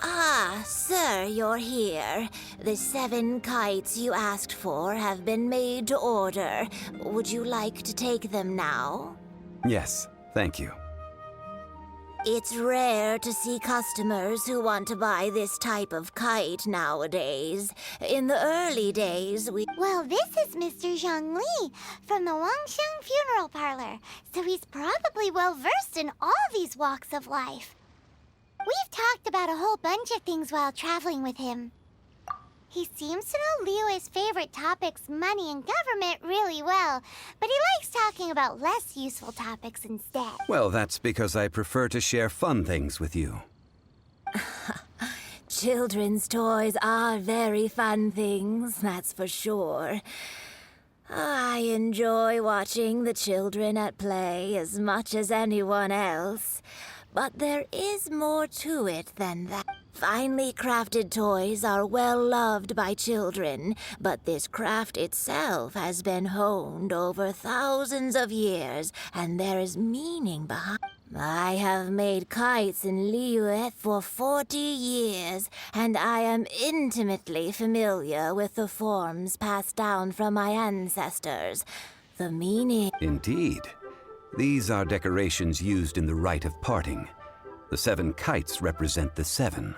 Ah, sir, you're here. The 7 kites you asked for have been made to order. Would you like to take them now? Yes, thank you. It's rare to see customers who want to buy this type of kite nowadays. In the early days, Well, this is Mr. Zhongli from the Wangsheng Funeral Parlor, so he's probably well-versed in all these walks of life. We've talked about a whole bunch of things while traveling with him. He seems to know Liyue's favorite topics, money and government, really well, but he likes talking about less useful topics instead. Well, that's because I prefer to share fun things with you. Children's toys are very fun things, that's for sure. I enjoy watching the children at play as much as anyone else. But there is more to it than that. Finely crafted toys are well loved by children, but this craft itself has been honed over thousands of years, and there is meaning behind. I have made kites in Liyue for 40 years, and I am intimately familiar with the forms passed down from my ancestors. The meaning... Indeed. These are decorations used in the rite of parting. The 7 kites represent the 7.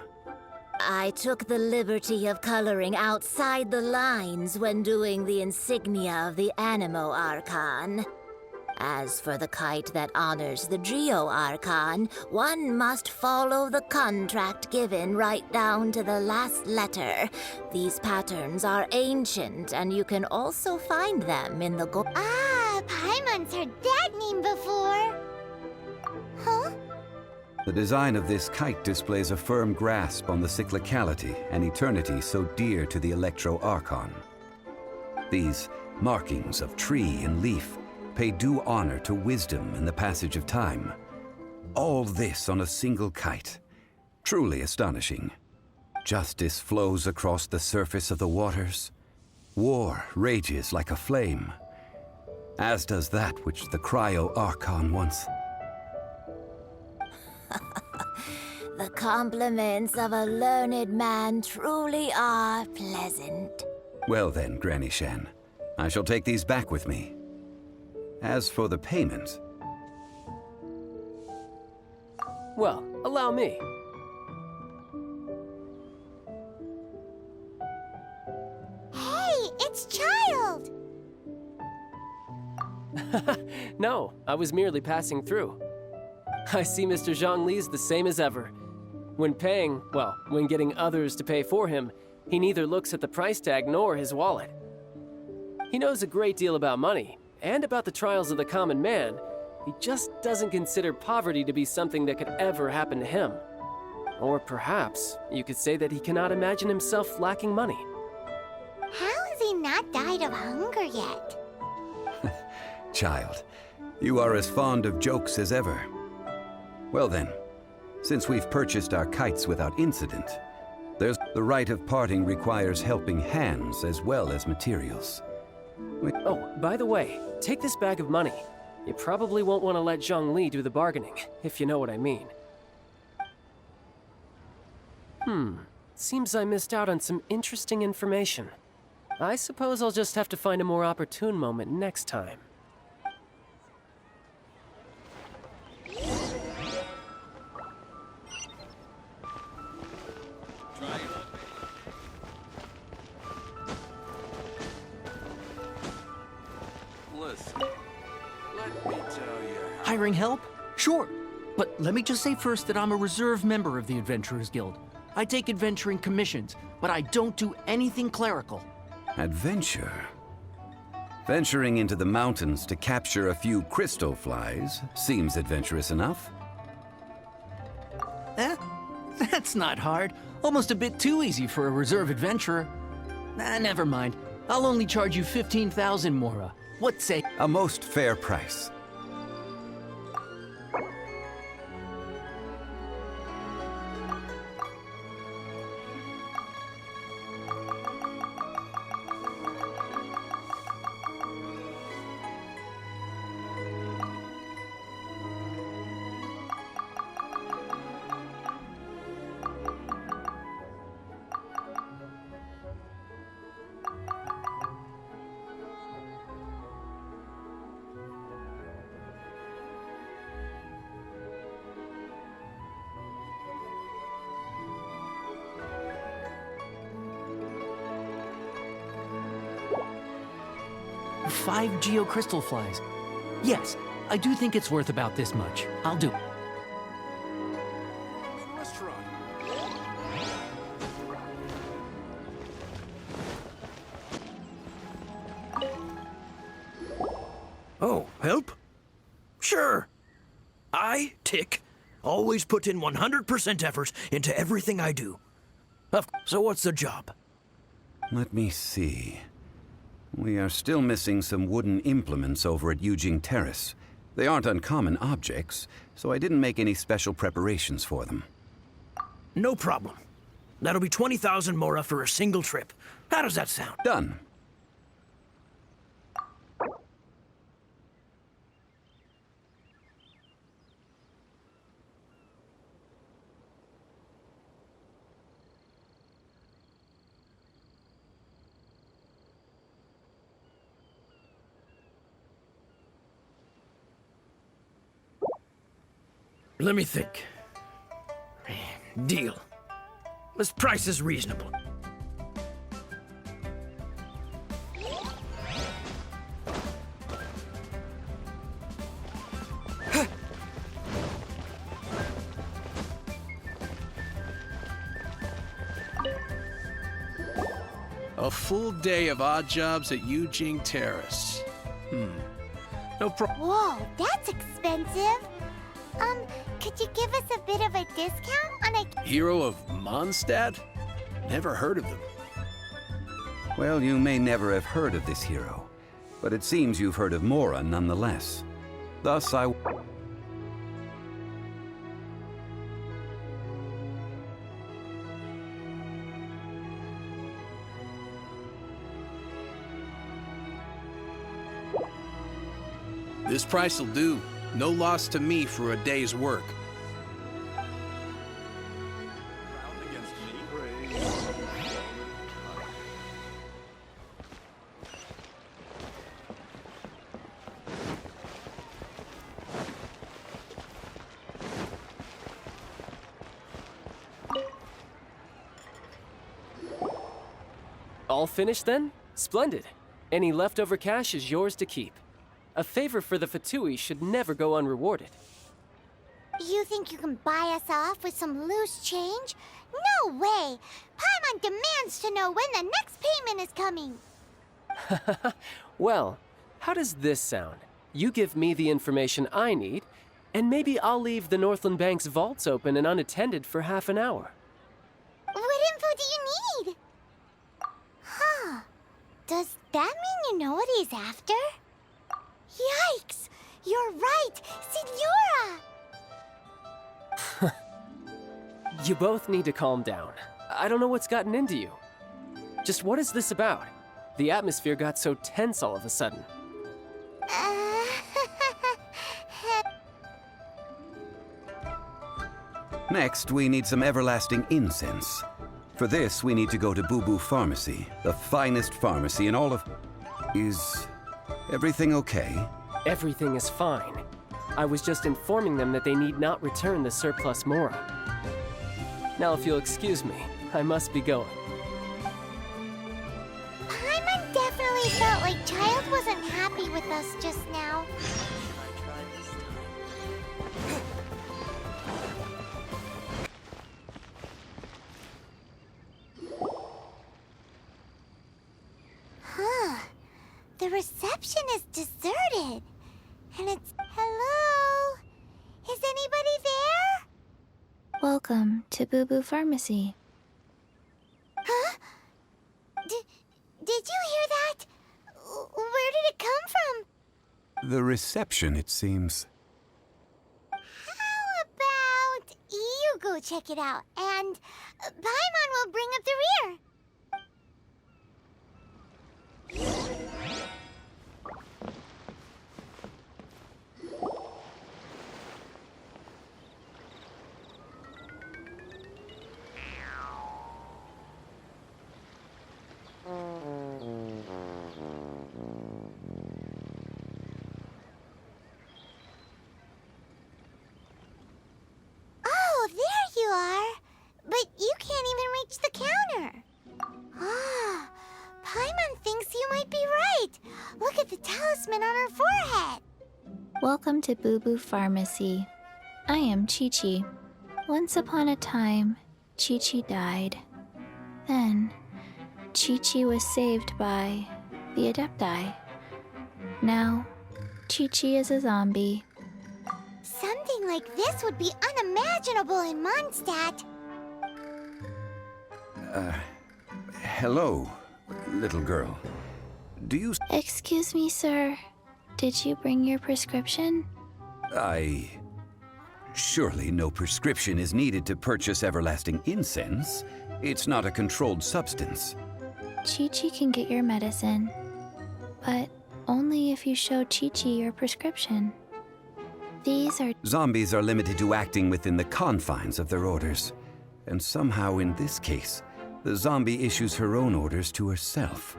I took the liberty of coloring outside the lines when doing the insignia of the Animo Archon. As for the kite that honors the Geo Archon, one must follow the contract given right down to the last letter. These patterns are ancient, and you can also find them in the Paimon's heard that name before. Huh? The design of this kite displays a firm grasp on the cyclicality and eternity so dear to the Electro Archon. These markings of tree and leaf pay due honor to wisdom and the passage of time. All this on a single kite. Truly astonishing. Justice flows across the surface of the waters. War rages like a flame. As does that which the Cryo Archon once... The compliments of a learned man truly are pleasant. Well then, Granny Shan, I shall take these back with me. As for the payment... Well, allow me. Hey, it's Child! No, I was merely passing through. I see Mr. Zhongli's the same as ever. When paying, well, when getting others to pay for him, he neither looks at the price tag nor his wallet. He knows a great deal about money, and about the trials of the common man. He just doesn't consider poverty to be something that could ever happen to him. Or perhaps you could say that he cannot imagine himself lacking money. How has he not died of hunger yet? Child, you are as fond of jokes as ever. Well then, since we've purchased our kites without incident, the rite of parting requires helping hands as well as materials. Oh, by the way, take this bag of money. You probably won't want to let Zhongli do the bargaining, if you know what I mean. Seems I missed out on some interesting information. I suppose I'll just have to find a more opportune moment next time. Hiring help? Sure. But let me just say first that I'm a reserve member of the Adventurers Guild. I take adventuring commissions, but I don't do anything clerical. Adventure? Venturing into the mountains to capture a few crystal flies seems adventurous enough. That's not hard. Almost a bit too easy for a reserve adventurer. Never mind. I'll only charge you 15,000 Mora. What say? A most fair price. 5 geocrystal flies. Yes, I do think it's worth about this much. I'll do it. Oh, help? Sure. I, Tick, always put in 100% effort into everything I do. So what's the job? Let me see. We are still missing some wooden implements over at Yujing Terrace. They aren't uncommon objects, so I didn't make any special preparations for them. No problem. That'll be 20,000 mora for a single trip. How does that sound? Done. Let me think. Deal. This price is reasonable. A full day of odd jobs at Yujing Terrace. No problem. Whoa, that's expensive. Could you give us a bit of a discount on a... Hero of Mondstadt? Never heard of them. Well, you may never have heard of this hero, but it seems you've heard of Mora nonetheless. Thus, This price'll do. No loss to me for a day's work. All finished then? Splendid. Any leftover cash is yours to keep. A favor for the Fatui should never go unrewarded. You think you can buy us off with some loose change? No way! Paimon demands to know when the next payment is coming! Well, how does this sound? You give me the information I need, and maybe I'll leave the Northland Bank's vaults open and unattended for half an hour. What info do you need? Huh. Does that mean you know what he's after? Yikes! You're right! Signora! You both need to calm down. I don't know what's gotten into you. Just what is this about? The atmosphere got so tense all of a sudden. next we need some everlasting incense. For this, we need to go to Boo Boo Pharmacy, the finest pharmacy in all of... Is everything okay? Everything is fine. I was just informing them that they need not return the surplus Mora. Now, if you'll excuse me, I must be going. Paimon definitely felt like Child wasn't happy with us just now. Huh. The reception is deserted. And it's... Hello? Is anybody there? Welcome to Boo Boo Pharmacy. Huh? Did you hear that? Where did it come from? The reception, it seems. How about you go check it out, and Paimon will bring up the rear. Oh, there you are. But you can't even reach the counter. embarrassment on her forehead. Welcome to Boo Boo Pharmacy. I am Chi-Chi. Once upon a time, Chi-Chi died. Then, Chi-Chi was saved by the Adepti. Now, Chi-Chi is a zombie. Something like this would be unimaginable in Mondstadt. Hello, little girl. Do you... Excuse me, sir. Did you bring your prescription? Surely no prescription is needed to purchase everlasting incense. It's not a controlled substance. Chi-Chi can get your medicine, but only if you show Chi-Chi your prescription. These are... Zombies are limited to acting within the confines of their orders. And somehow in this case, the zombie issues her own orders to herself.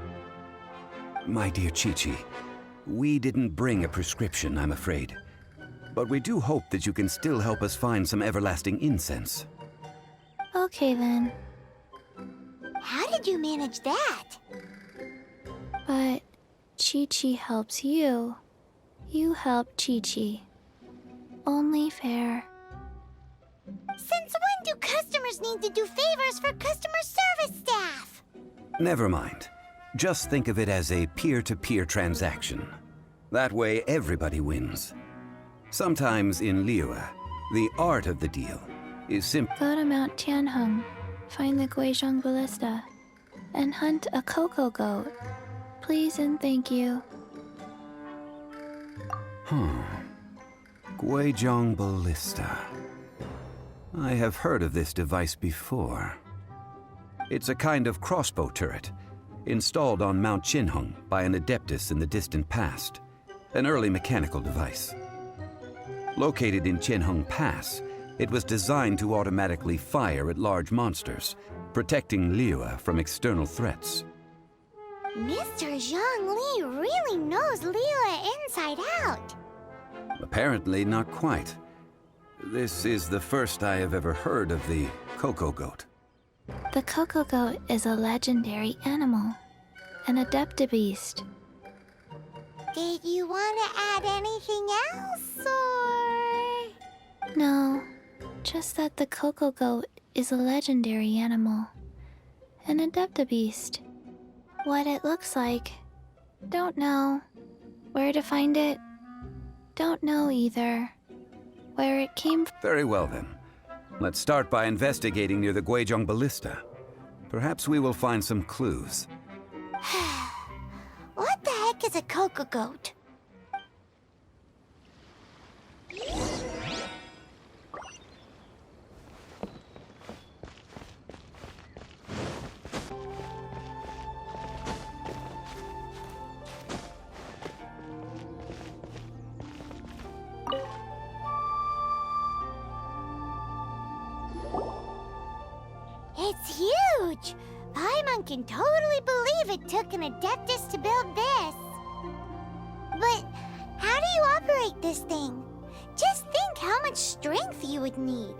My dear Chi-Chi, we didn't bring a prescription, I'm afraid. But we do hope that you can still help us find some everlasting incense. Okay then, How did you manage that? but Chi-Chi helps you. You help Chi-Chi. Only fair. Since when do customers need to do favors for customer service staff? Never mind. Just think of it as a peer-to-peer transaction. That way everybody wins. Sometimes in Liyue, the art of the deal is simply... Go to Mount Tianheng, find the Guizhong Ballista, and hunt a cocoa goat. Please and thank you. Guizhong Ballista. I have heard of this device before. It's a kind of crossbow turret, installed on Mount Tianheng by an adeptus in the distant past, an early mechanical device. Located in Tianheng Pass, it was designed to automatically fire at large monsters, protecting Liyue from external threats. Mr. Zhongli really knows Liyue inside out. Apparently not quite. This is the first I have ever heard of the cocoa goat. The cocoa goat is a legendary animal, an adeptibeast. Did you want to add anything else, or...? No, just that the cocoa goat is a legendary animal, an adeptibeast. What it looks like, don't know. Where to find it, don't know either. Where it came from. Very well then. Let's start by investigating near the Guizhong Ballista. Perhaps we will find some clues. What the heck is a cocoa goat? It's huge! Paimon can totally believe it took an Adeptus to build this. But how do you operate this thing? Just think how much strength you would need.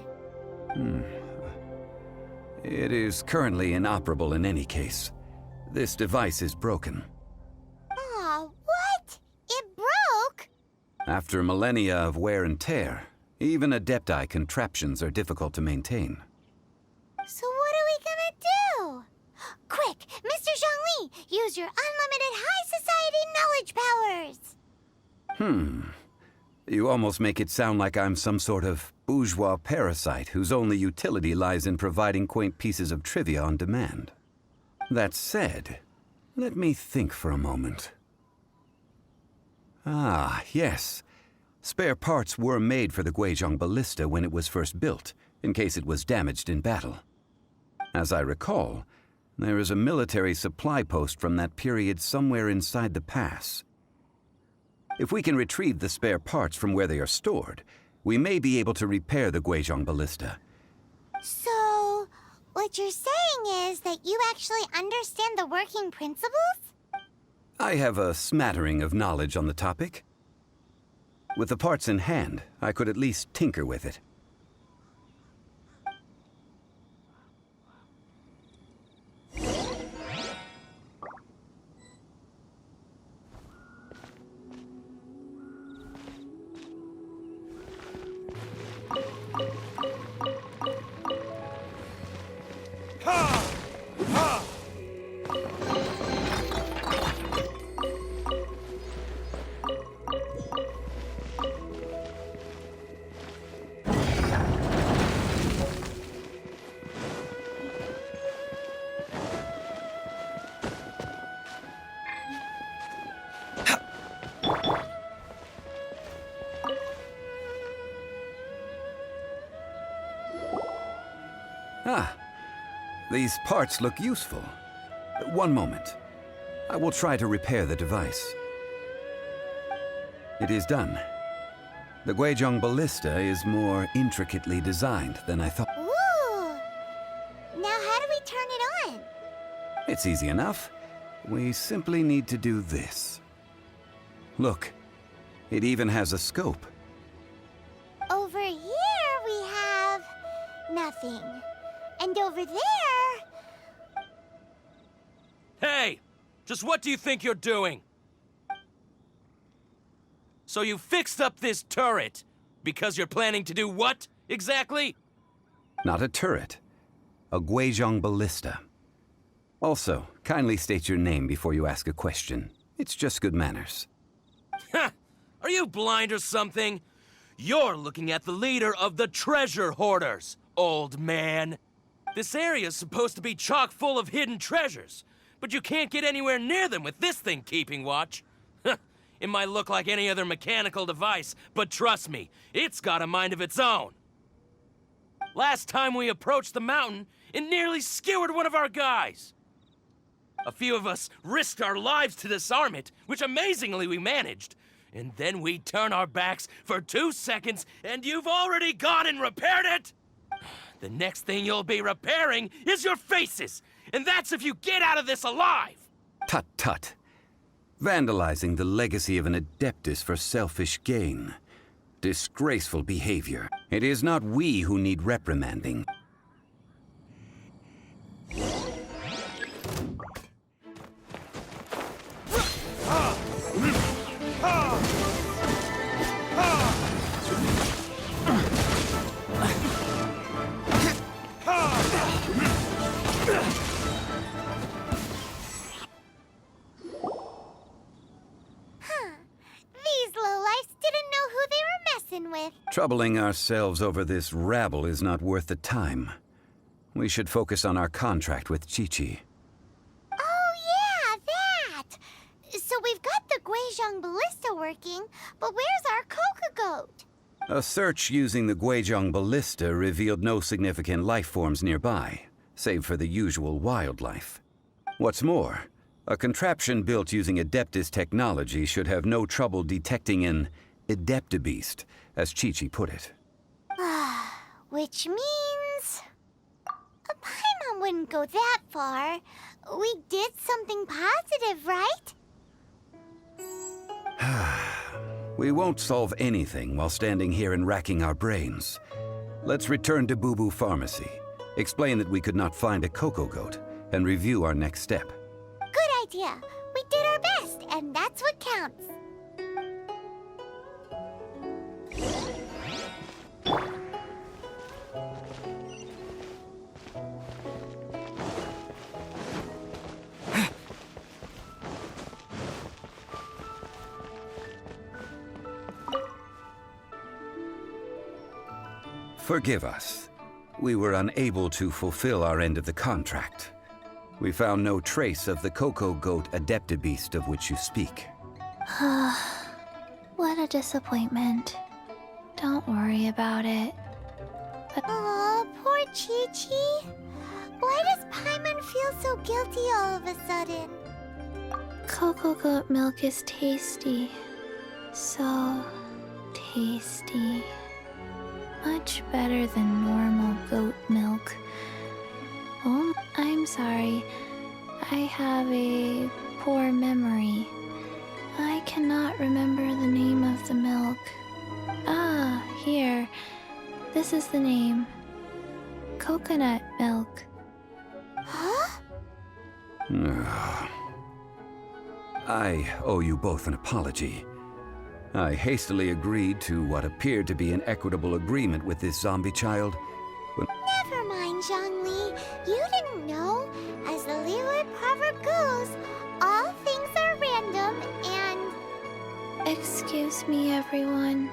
It is currently inoperable in any case. This device is broken. Aw, what? It broke? After millennia of wear and tear, even Adepti contraptions are difficult to maintain. So what are we gonna do? Quick, Mr. Zhongli, use your unlimited high society knowledge powers! You almost make it sound like I'm some sort of bourgeois parasite whose only utility lies in providing quaint pieces of trivia on demand. That said, let me think for a moment. Ah, yes. Spare parts were made for the Guizhong Ballista when it was first built, in case it was damaged in battle. As I recall, there is a military supply post from that period somewhere inside the pass. If we can retrieve the spare parts from where they are stored, we may be able to repair the Guizhong Ballista. So, what you're saying is that you actually understand the working principles? I have a smattering of knowledge on the topic. With the parts in hand, I could at least tinker with it. Ah, these parts look useful. One moment. I will try to repair the device. It is done. The Guizhong ballista is more intricately designed than I thought. Ooh! Now how do we turn it on? It's easy enough. We simply need to do this. Look, it even has a scope. Over here we have nothing. And over there... Hey! Just what do you think you're doing? So you fixed up this turret because you're planning to do what, exactly? Not a turret. A Guizhong ballista. Also, kindly state your name before you ask a question. It's just good manners. Ha! Are you blind or something? You're looking at the leader of the treasure hoarders, old man. This area's supposed to be chock full of hidden treasures, but you can't get anywhere near them with this thing keeping watch. It might look like any other mechanical device, but trust me, it's got a mind of its own. Last time we approached the mountain, it nearly skewered one of our guys. A few of us risked our lives to disarm it, which amazingly we managed. And then we turn our backs for 2 seconds, and you've already gone and repaired it! The next thing you'll be repairing is your faces, and that's if you get out of this alive! Tut tut. Vandalizing the legacy of an adeptus for selfish gain. Disgraceful behavior. It is not we who need reprimanding. With. Troubling ourselves over this rabble is not worth the time. We should focus on our contract with Qiqi. Oh yeah, that! So we've got the Guizhong ballista working, but where's our coca goat? A search using the Guizhong ballista revealed no significant life forms nearby, save for the usual wildlife. What's more, a contraption built using Adeptus technology should have no trouble detecting an Adeptabeast, as Qiqi put it. Which means... a Paimon wouldn't go that far. We did something positive, right? We won't solve anything while standing here and racking our brains. Let's return to Boo Boo Pharmacy, explain that we could not find a cocoa goat, and review our next step. Good idea. We did our best, and that's what counts. Forgive us. We were unable to fulfill our end of the contract. We found no trace of the cocoa goat Adeptabeast of which you speak. What a disappointment. Don't worry about it. Aw, poor Qiqi. Why does Paimon feel so guilty all of a sudden? Cocoa goat milk is tasty. So tasty. Much better than normal goat milk. Oh, I'm sorry. I have a poor memory. I cannot remember the name of the milk. Ah, here. This is the name. Coconut milk. Huh? I owe you both an apology. I hastily agreed to what appeared to be an equitable agreement with this zombie child. But Never mind, Zhongli. You didn't know. As the Liyue proverb goes, all things are random and... Excuse me, everyone.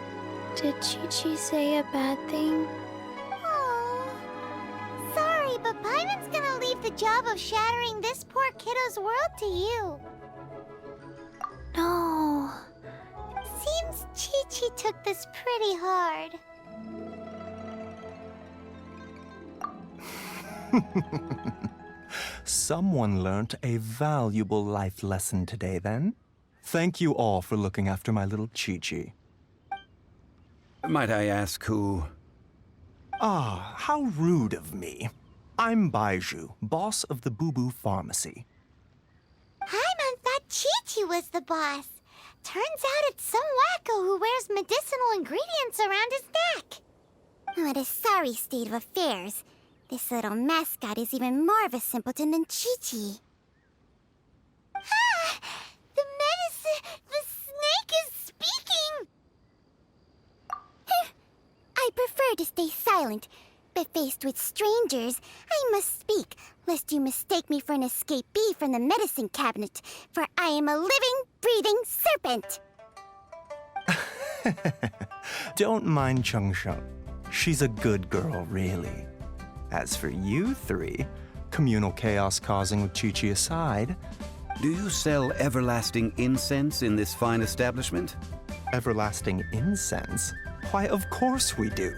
Did Qiqi say a bad thing? Oh. Sorry, but Paimon's gonna leave the job of shattering this poor kiddo's world to you. No. Seems Qiqi took this pretty hard. Someone learnt a valuable life lesson today, then. Thank you all for looking after my little Chi-Chi. Might I ask who? Ah, how rude of me. I'm Baiju, boss of the Boo Boo Pharmacy. Paimon thought Chi-Chi was the boss. Turns out it's some wacko who wears medicinal ingredients around his neck. What a sorry state of affairs. This little mascot is even more of a simpleton than Chi-Chi. Ah! The snake is speaking! I prefer to stay silent, but faced with strangers, I must speak, lest you mistake me for an escapee from the medicine cabinet, for I am a living, breathing serpent! Don't mind Chung-Sheng. She's a good girl, really. As for you three, communal chaos causing with Chi-Chi aside... Do you sell everlasting incense in this fine establishment? Everlasting incense? Why, of course we do.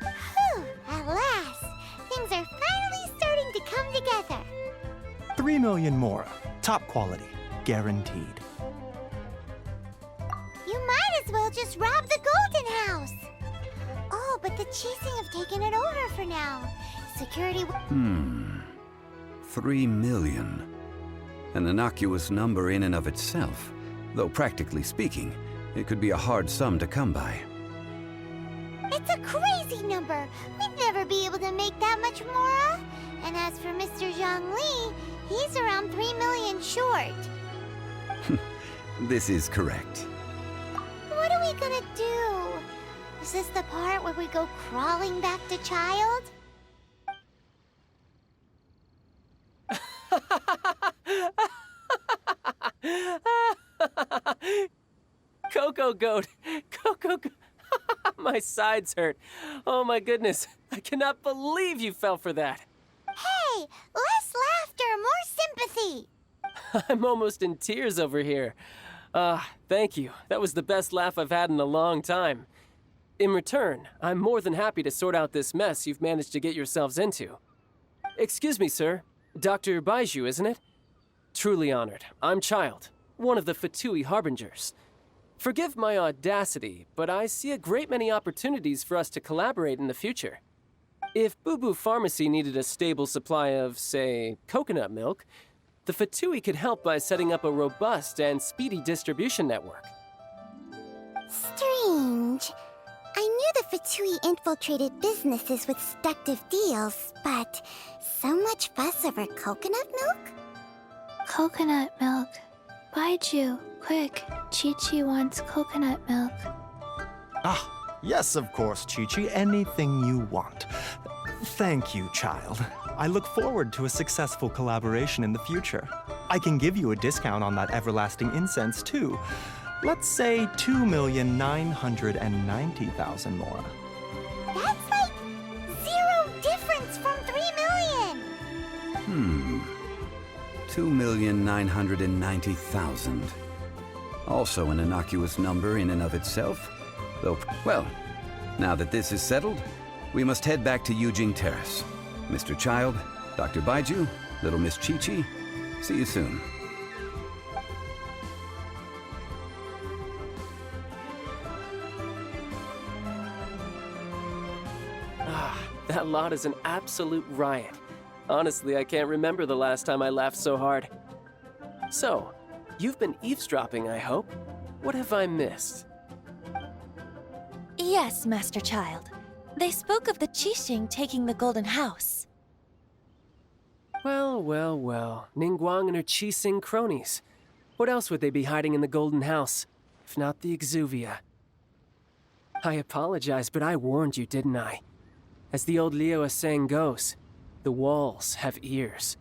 Whew, at last! Things are finally starting to come together. 3 million more. Top quality. Guaranteed. You might as well just rob the Golden House! Oh, but the Chising have taken it over for now. Security... 3 million. An innocuous number in and of itself, though practically speaking, it could be a hard sum to come by. It's a crazy number! We'd never be able to make that much more! And as for Mr. Zhongli, he's around 3 million short. This is correct. What are we gonna do? Is this the part where we go crawling back to child? Coco Goat! Coco Goat! My sides hurt. Oh my goodness. I cannot believe you fell for that. Hey, less laughter, more sympathy! I'm almost in tears over here. Thank you. That was the best laugh I've had in a long time. In return, I'm more than happy to sort out this mess you've managed to get yourselves into. Excuse me, sir. Dr. Baiju, isn't it? Truly honored. I'm Child, one of the Fatui Harbingers. Forgive my audacity, but I see a great many opportunities for us to collaborate in the future. If Boo Boo Pharmacy needed a stable supply of, say, coconut milk, the Fatui could help by setting up a robust and speedy distribution network. Strange. I knew the Fatui infiltrated businesses with seductive deals, but so much fuss over coconut milk? Coconut milk. Baiju, quick. Chi-Chi wants coconut milk. Ah, yes, of course, Chi-Chi. Anything you want. Thank you, child. I look forward to a successful collaboration in the future. I can give you a discount on that everlasting incense, too. Let's say 2,990,000 more. That's like 0 difference from 3 million! 2,990,000. Also an innocuous number in and of itself, though, well, now that this is settled, we must head back to Yujing Terrace. Mr. Child, Dr. Baiju, little Miss Chi-Chi, see you soon. That lot is an absolute riot. Honestly, I can't remember the last time I laughed so hard. So, you've been eavesdropping, I hope. What have I missed? Yes, Master Child. They spoke of the Qixing taking the Golden House. Well, well, well. Ningguang and her Qixing cronies. What else would they be hiding in the Golden House, if not the exuvia? I apologize, but I warned you, didn't I? As the old Liao saying goes, the walls have ears.